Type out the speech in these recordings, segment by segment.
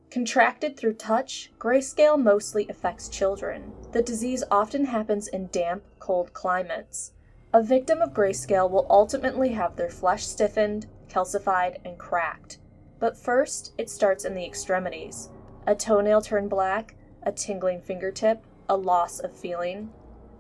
Contracted through touch, Greyscale mostly affects children. The disease often happens in damp, cold climates. A victim of Greyscale will ultimately have their flesh stiffened, calcified, and cracked. But first, it starts in the extremities. A toenail turned black, a tingling fingertip, a loss of feeling.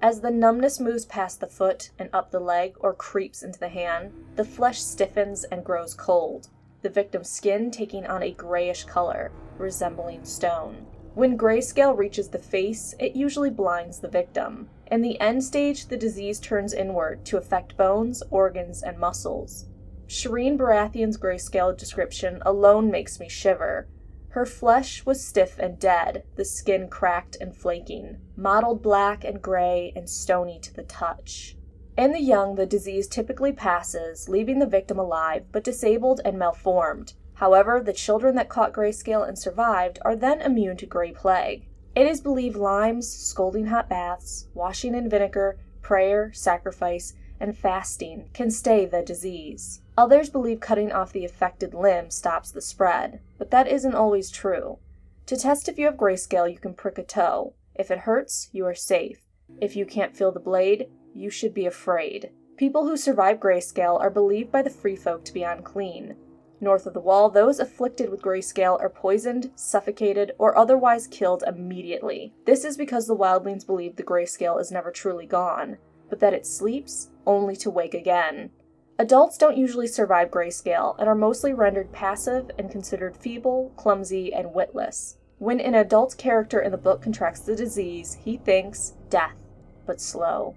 As the numbness moves past the foot and up the leg or creeps into the hand, the flesh stiffens and grows cold, the victim's skin taking on a grayish color, resembling stone. When Greyscale reaches the face, it usually blinds the victim. In the end stage, the disease turns inward to affect bones, organs, and muscles. Shireen Baratheon's Greyscale description alone makes me shiver. Her flesh was stiff and dead, the skin cracked and flaking, mottled black and gray and stony to the touch. In the young, the disease typically passes, leaving the victim alive, but disabled and malformed. However, the children that caught Greyscale and survived are then immune to Grey Plague. It is believed limes, scalding hot baths, washing in vinegar, prayer, sacrifice, and fasting can stay the disease. Others believe cutting off the affected limb stops the spread, but that isn't always true. To test if you have Greyscale, you can prick a toe. If it hurts, you are safe. If you can't feel the blade, you should be afraid. People who survive Greyscale are believed by the free folk to be unclean. North of the Wall, those afflicted with Greyscale are poisoned, suffocated, or otherwise killed immediately. This is because the wildlings believe the Greyscale is never truly gone, but that it sleeps only to wake again. Adults don't usually survive Greyscale and are mostly rendered passive and considered feeble, clumsy, and witless. When an adult character in the book contracts the disease, he thinks, death, but slow.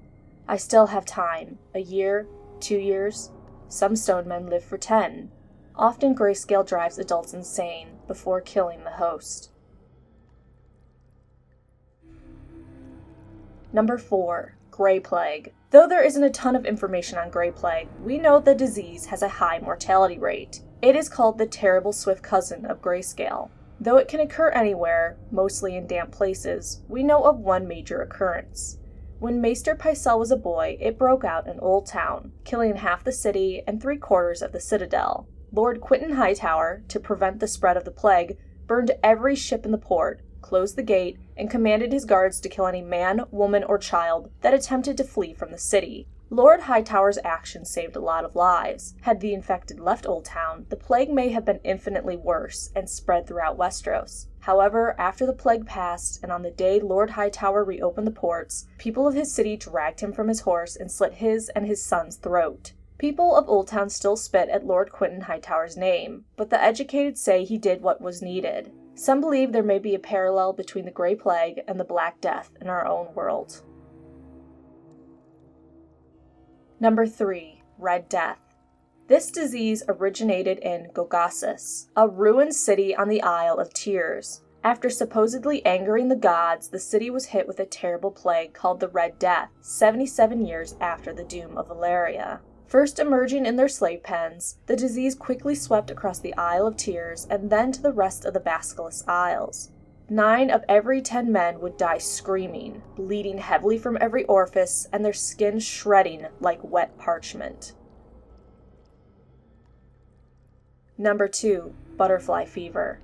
I still have time. A year, 2 years. Some stone men live for 10. Often Greyscale drives adults insane before killing the host. Number 4. Grey Plague. Though there isn't a ton of information on Grey Plague, we know the disease has a high mortality rate. It is called the terrible swift cousin of Greyscale. Though it can occur anywhere, mostly in damp places, we know of one major occurrence. When Maester Pycelle was a boy, it broke out in Old Town, killing half the city and 3/4 of the citadel. Lord Quinton Hightower, to prevent the spread of the plague, burned every ship in the port, closed the gate, and commanded his guards to kill any man, woman, or child that attempted to flee from the city. Lord Hightower's actions saved a lot of lives. Had the infected left Old Town, the plague may have been infinitely worse and spread throughout Westeros. However, after the plague passed, and on the day Lord Hightower reopened the ports, people of his city dragged him from his horse and slit his and his son's throat. People of Old Town still spit at Lord Quinton Hightower's name, but the educated say he did what was needed. Some believe there may be a parallel between the Grey Plague and the Black Death in our own world. Number 3. Red Death. This disease originated in Gogassus, a ruined city on the Isle of Tears. After supposedly angering the gods, the city was hit with a terrible plague called the Red Death, 77 years after the doom of Valeria. First emerging in their slave pens, the disease quickly swept across the Isle of Tears and then to the rest of the Basilisk Isles. 9 of every 10 men would die screaming, bleeding heavily from every orifice, and their skin shredding like wet parchment. Number 2. Butterfly Fever.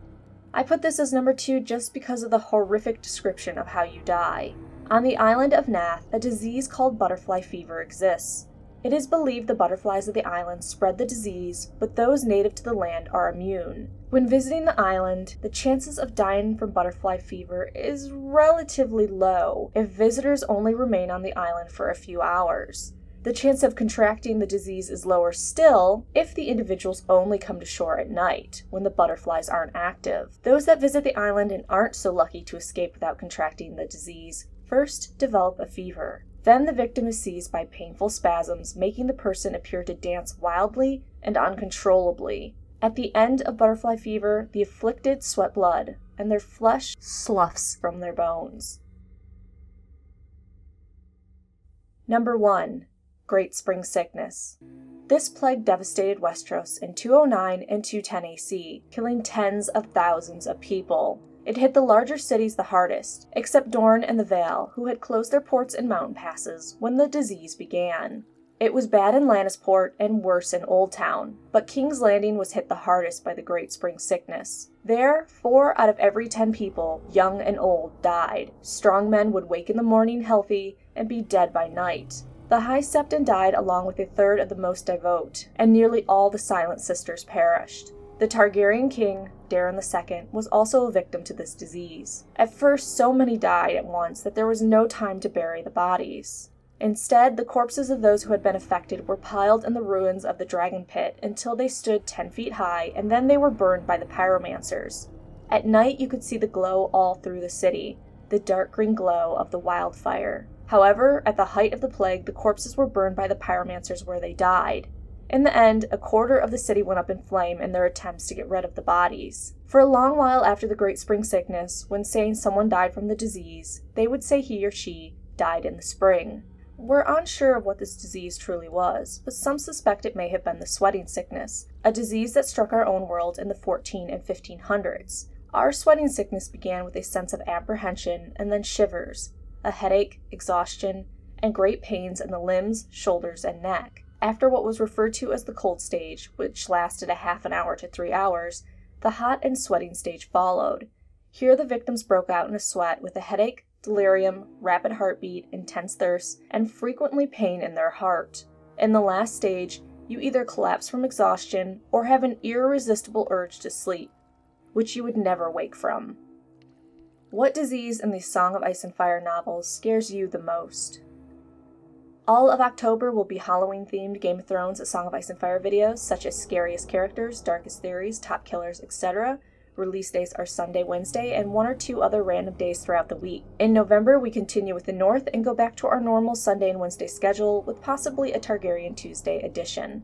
I put this as number 2 just because of the horrific description of how you die. On the island of Nath, a disease called butterfly fever exists. It is believed the butterflies of the island spread the disease, but those native to the land are immune. When visiting the island, the chances of dying from butterfly fever is relatively low if visitors only remain on the island for a few hours. The chance of contracting the disease is lower still if the individuals only come to shore at night, when the butterflies aren't active. Those that visit the island and aren't so lucky to escape without contracting the disease first develop a fever. Then the victim is seized by painful spasms, making the person appear to dance wildly and uncontrollably. At the end of butterfly fever, the afflicted sweat blood, and their flesh sloughs from their bones. Number 1. Great Spring Sickness. This plague devastated Westeros in 209 and 210 AC, killing tens of thousands of people. It hit the larger cities the hardest, except Dorne and the Vale, who had closed their ports and mountain passes when the disease began. It was bad in Lannisport and worse in Old Town, but King's Landing was hit the hardest by the Great Spring Sickness. There, 4 out of every 10 people, young and old, died. Strong men would wake in the morning healthy and be dead by night. The High Septon died along with a third of the most devout, and nearly all the Silent Sisters perished. The Targaryen king, Daeron II, was also a victim to this disease. At first, so many died at once that there was no time to bury the bodies. Instead, the corpses of those who had been affected were piled in the ruins of the Dragon Pit until they stood 10 feet high, and then they were burned by the pyromancers. At night, you could see the glow all through the city, the dark green glow of the wildfire. However, at the height of the plague, the corpses were burned by the pyromancers where they died. In the end, a quarter of the city went up in flame in their attempts to get rid of the bodies. For a long while after the Great Spring Sickness, when saying someone died from the disease, they would say he or she died in the spring. We're unsure of what this disease truly was, but some suspect it may have been the sweating sickness, a disease that struck our own world in the 14 and 1500s. Our sweating sickness began with a sense of apprehension and then shivers, a headache, exhaustion, and great pains in the limbs, shoulders, and neck. After what was referred to as the cold stage, which lasted a half an hour to 3 hours, the hot and sweating stage followed. Here the victims broke out in a sweat with a headache, delirium, rapid heartbeat, intense thirst, and frequently pain in their heart. In the last stage, you either collapse from exhaustion or have an irresistible urge to sleep, which you would never wake from. What disease in the Song of Ice and Fire novels scares you the most? All of October will be Halloween-themed Game of Thrones A Song of Ice and Fire videos, such as scariest characters, darkest theories, top killers, etc. Release days are Sunday, Wednesday, and 1 or 2 other random days throughout the week. In November, we continue with the North and go back to our normal Sunday and Wednesday schedule with possibly a Targaryen Tuesday edition.